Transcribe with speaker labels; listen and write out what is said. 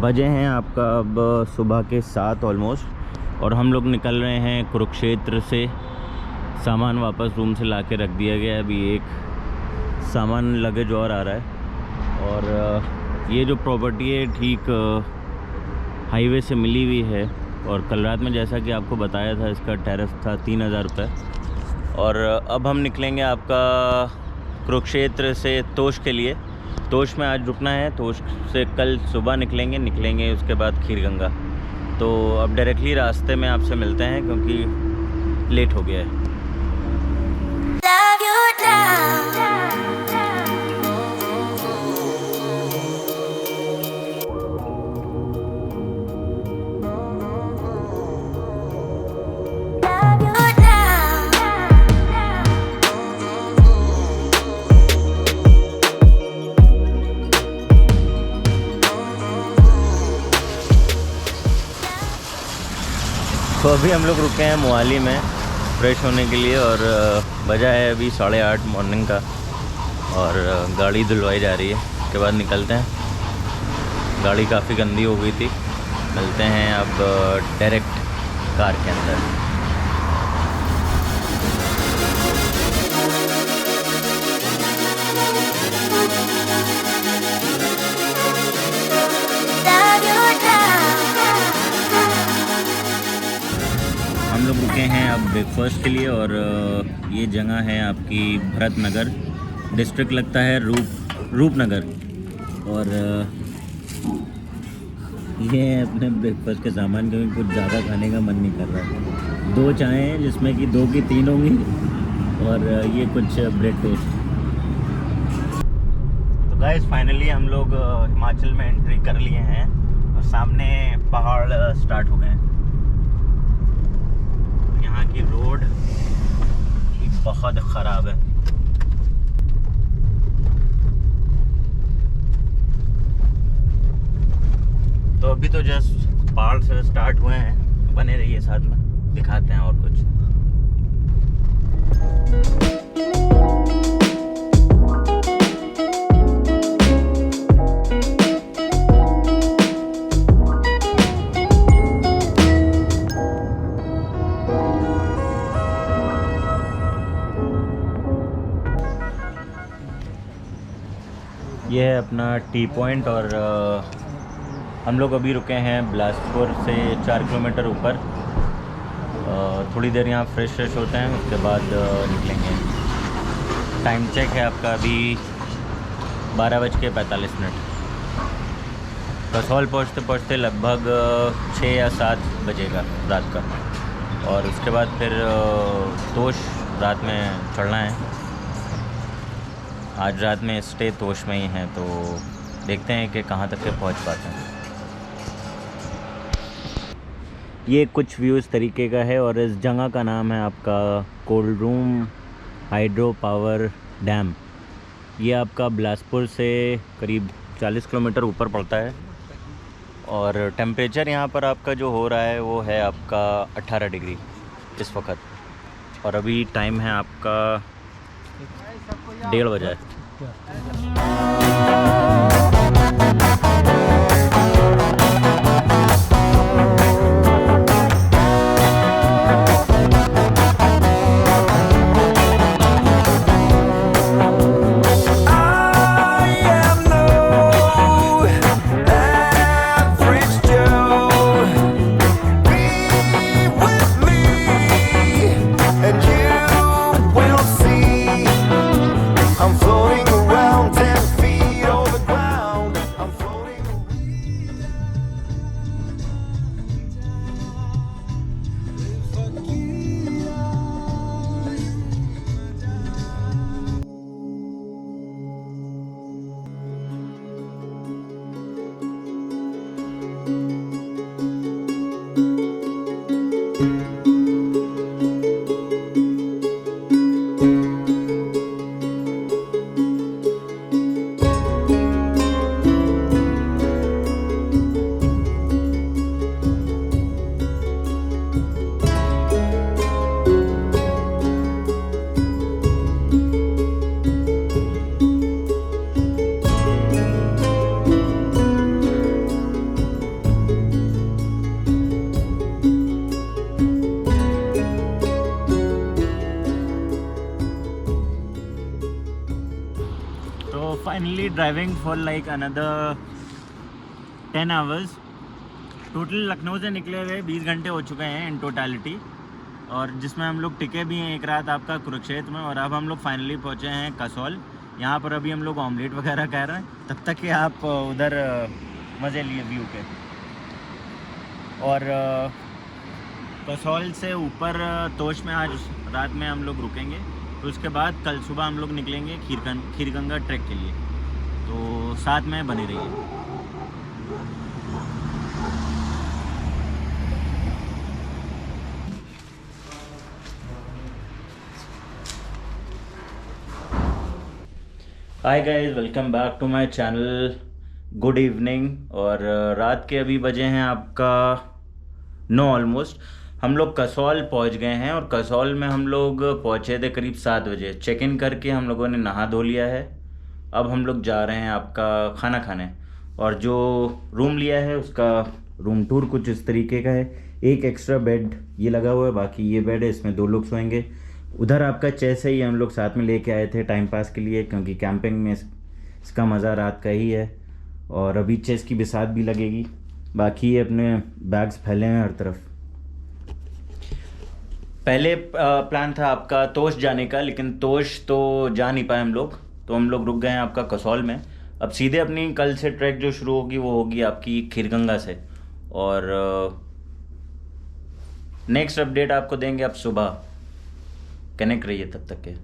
Speaker 1: बजे हैं आपका अब सुबह के 7 ऑलमोस्ट, और हम लोग निकल रहे हैं कुरुक्षेत्र से। सामान वापस रूम से लाके रख दिया गया है। अभी एक सामान लगेज और आ रहा है। और ये जो प्रॉपर्टी है ठीक हाईवे से मिली हुई है, और कल रात में जैसा कि आपको बताया था इसका टैरिफ था 3000 रुपये। और अब हम निकलेंगे आपका कुरुक्षेत्र से तोश के लिए। तोश में आज रुकना है, तोश से कल सुबह निकलेंगे उसके बाद खीरगंगा। तो अब डायरेक्टली रास्ते में आपसे मिलते हैं क्योंकि लेट हो गया है। तो अभी हम लोग रुके हैं मोहाली में फ्रेश होने के लिए, और बजा है अभी 8:30 मॉर्निंग का, और गाड़ी धुलवाई जा रही है। उसके बाद निकलते हैं। गाड़ी काफ़ी गंदी हो गई थी। मिलते हैं अब डायरेक्ट कार के अंदर। हम लोग रुके हैं अब ब्रेकफास्ट के लिए, और ये जगह है आपकी भरत नगर, डिस्ट्रिक्ट लगता है रूपनगर। और ये है अपने ब्रेकफास्ट के सामान, क्योंकि कुछ ज़्यादा खाने का मन नहीं कर रहा है। 2 चाय हैं जिसमें कि 2 की 3 होंगी, और ये कुछ ब्रेड टोस्ट। तो गाइस फाइनली हम लोग हिमाचल में एंट्री कर लिए हैं, और सामने पहाड़ स्टार्ट हो गए हैं। यहाँ की रोड बहुत ख़राब है। तो अभी तो जस्ट पहाड़ से स्टार्ट हुए हैं। बने रहिए साथ में, दिखाते हैं और कुछ। ये है अपना टी पॉइंट, और हम लोग अभी रुके हैं बिलासपुर से 4 किलोमीटर ऊपर। थोड़ी देर यहाँ फ्रेश होते हैं, उसके बाद निकलेंगे। टाइम चेक है आपका अभी 12:45। कसौल पहुँचते लगभग 6 या 7 बजेगा रात का, और उसके बाद फिर तोश रात में चढ़ना है। आज रात में स्टे तोश में ही है, तो देखते हैं कि कहाँ तक के पहुँच पाते हैं। ये कुछ व्यू इस तरीके का है, और इस जगह का नाम है आपका कोल्डरूम हाइड्रो पावर डैम। ये आपका बिलासपुर से करीब 40 किलोमीटर ऊपर पड़ता है, और टेम्परेचर यहाँ पर आपका जो हो रहा है वो है आपका 18 डिग्री इस वक्त। और अभी टाइम है आपका 1:30 बजे।
Speaker 2: I'm floating around 10 feet
Speaker 1: finally driving for like another 10 hours. Total Lucknow से निकले हुए 20 घंटे हो चुके हैं इन टोटलिटी, और जिसमें हम लोग टिके भी हैं एक रात आपका कुरुक्षेत्र में। और अब हम लोग फाइनली पहुँचे हैं कसौल। यहाँ पर अभी हम लोग ऑमलेट वगैरह कह रहे हैं, तब तक कि आप उधर मज़े लिए व्यू के। और कसौल से ऊपर तोश में आज रात में हम लोग रुकेंगे, तो उसके बाद कल सुबह हम लोग निकलेंगे खीरगंगा ट्रैक के लिए। तो साथ में बने रहिए। Hi guys, welcome back to my channel. Good evening. और रात के अभी बजे हैं आपका 9 ऑलमोस्ट। हम लोग कसौल पहुंच गए हैं, और कसौल में हम लोग पहुंचे थे करीब 7 बजे। चेक इन करके हम लोगों ने नहा धो लिया है। अब हम लोग जा रहे हैं आपका खाना खाने, और जो रूम लिया है उसका रूम टूर कुछ इस तरीके का है। एक एक्स्ट्रा बेड ये लगा हुआ है, बाकी ये बेड है, इसमें 2 लोग सोएंगे। उधर आपका चेस है, ये हम लोग साथ में लेके आए थे टाइम पास के लिए, क्योंकि कैंपिंग में इसका मज़ा रात का ही है। और अभी चेस की बिसात भी लगेगी। बाकी ये अपने बैग्स फैले हैं हर तरफ। पहले प्लान था आपका तोश जाने का, लेकिन तोश तो जा नहीं पाए हम लोग, तो हम लोग रुक गए हैं आपका कसौल में। अब सीधे अपनी कल से ट्रैक जो शुरू होगी वो होगी आपकी खीरगंगा से। और नेक्स्ट अपडेट आपको देंगे आप सुबह। कनेक्ट रहिए तब तक के।